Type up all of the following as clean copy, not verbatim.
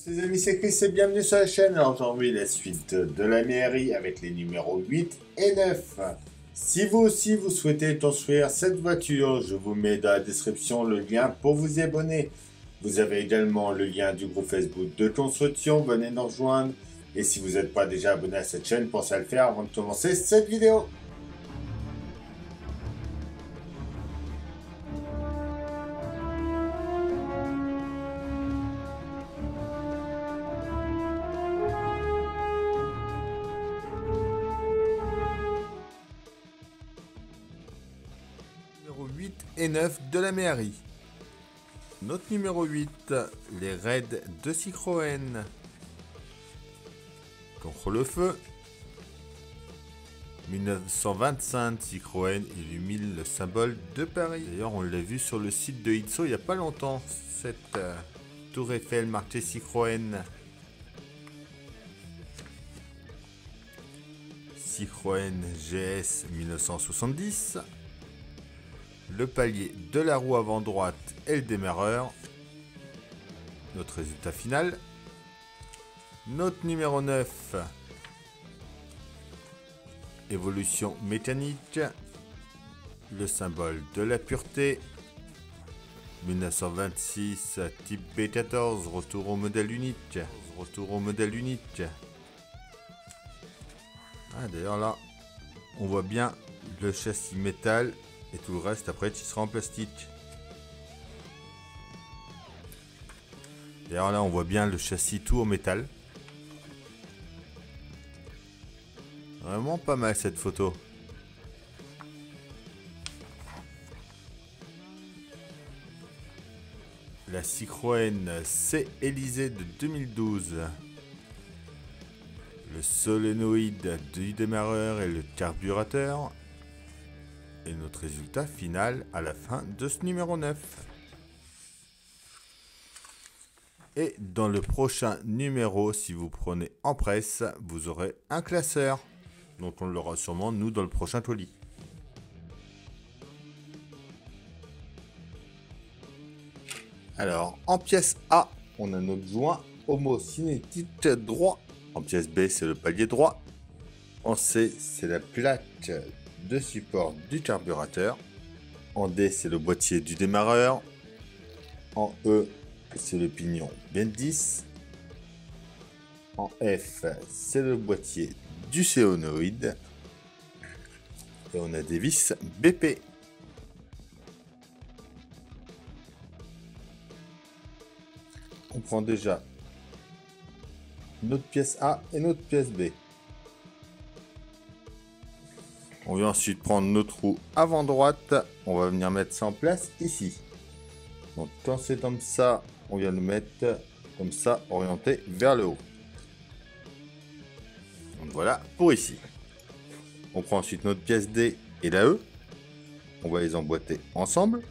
Mes amis, c'est Chris et bienvenue sur la chaîne. Alors aujourd'hui, la suite de la mairie avec les numéros 8 et 9. Si vous aussi vous souhaitez construire cette voiture, je vous mets dans la description le lien pour vous y abonner. Vous avez également le lien du groupe Facebook de construction, venez nous rejoindre. Et si vous n'êtes pas déjà abonné à cette chaîne, pensez à le faire avant de commencer cette vidéo. Numéro 8 et 9 de la mairie. Notre numéro 8, les raids de Citroën. Contre le feu. 1925, Citroën illumine le symbole de Paris. D'ailleurs, on l'a vu sur le site de Itso il n'y a pas longtemps, cette tour Eiffel marquée Citroën. Citroën GS 1970. Le palier de la roue avant droite et le démarreur. Notre résultat final. Notre numéro 9. Évolution mécanique. Le symbole de la pureté. 1926, type B14, retour au modèle unique. Retour au modèle unique. Ah, d'ailleurs là, on voit bien le châssis métal. Et tout le reste après qui sera en plastique. D'ailleurs là on voit bien le châssis tout en métal. Vraiment pas mal cette photo. La Citroën C Élysée de 2012. Le solénoïde du démarreur et le carburateur. Et notre résultat final à la fin de ce numéro 9. Et dans le prochain numéro, si vous prenez en presse, vous aurez un classeur. Donc on l'aura sûrement nous dans le prochain colis. Alors en pièce A, on a notre joint homocinétique droit. En pièce B, c'est le palier droit. En C, c'est la plaque de support du carburateur. En D, c'est le boîtier du démarreur. En E, c'est le pignon Bendis. En F, c'est le boîtier du solénoïde. Et on a des vis BP. On prend déjà notre pièce A et notre pièce B. On vient ensuite prendre notre roue avant droite. On va venir mettre ça en place ici. Donc quand c'est comme ça, on vient le mettre comme ça, orienté vers le haut. Donc voilà pour ici. On prend ensuite notre pièce D et la E. On va les emboîter ensemble.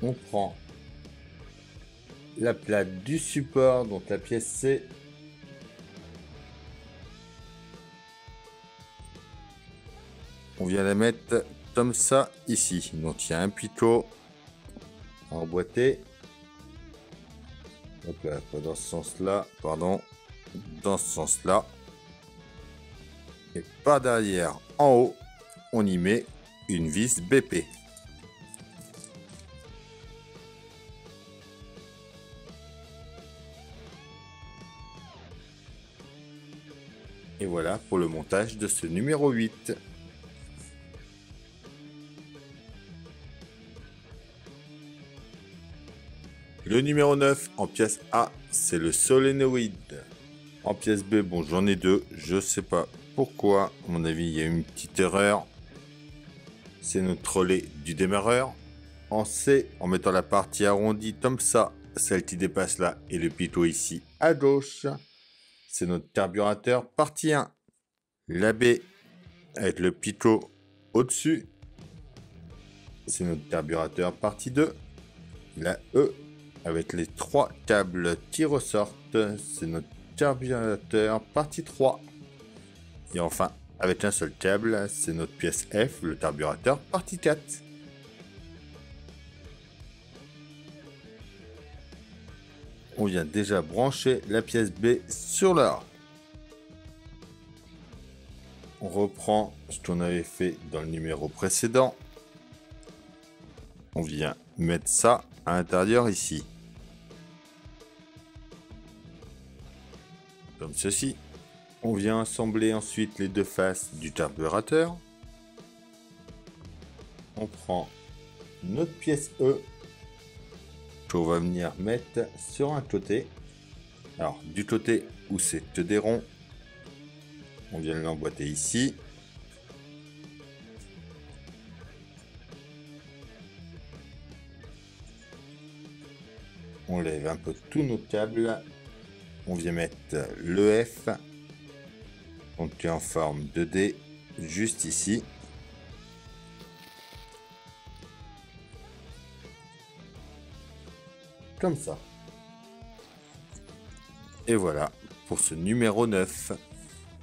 On prend la plaque du support, donc la pièce C. On vient la mettre comme ça ici. Donc il y a un picot emboîté. Hop là, pas dans ce sens-là, pardon. Dans ce sens-là. Et par derrière, en haut, on y met une vis BP. Et voilà pour le montage de ce numéro 8. Le numéro 9 en pièce A, c'est le solénoïde. En pièce B, bon, j'en ai deux. Je sais pas pourquoi. À mon avis, il y a une petite erreur. C'est notre relais du démarreur. En C, en mettant la partie arrondie comme ça, celle qui dépasse là, et le pitot ici à gauche, c'est notre carburateur partie 1. La B, avec le pitot au-dessus, c'est notre carburateur partie 2. La E, avec les 3 câbles qui ressortent, c'est notre carburateur partie 3. Et enfin, avec un seul câble, c'est notre pièce F, le carburateur partie 4. on vient déjà brancher la pièce B sur le A. On reprend ce qu'on avait fait dans le numéro précédent. On vient mettre ça à l'intérieur ici. Comme ceci. On vient assembler ensuite les deux faces du carburateur. On prend notre pièce E qu'on va venir mettre sur un côté. Alors du côté où c'est que des ronds, on vient l'emboîter ici. On lève un peu tous nos câbles. On vient mettre le F, donc qui est en forme de D, juste ici. Comme ça. Et voilà pour ce numéro 9.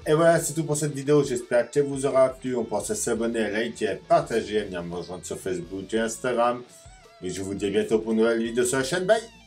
Et voilà, c'est tout pour cette vidéo. J'espère qu'elle vous aura plu. On pense à s'abonner, à liker, à partager, à venir me rejoindre sur Facebook et Instagram. Et je vous dis à bientôt pour une nouvelle vidéo sur la chaîne. Bye!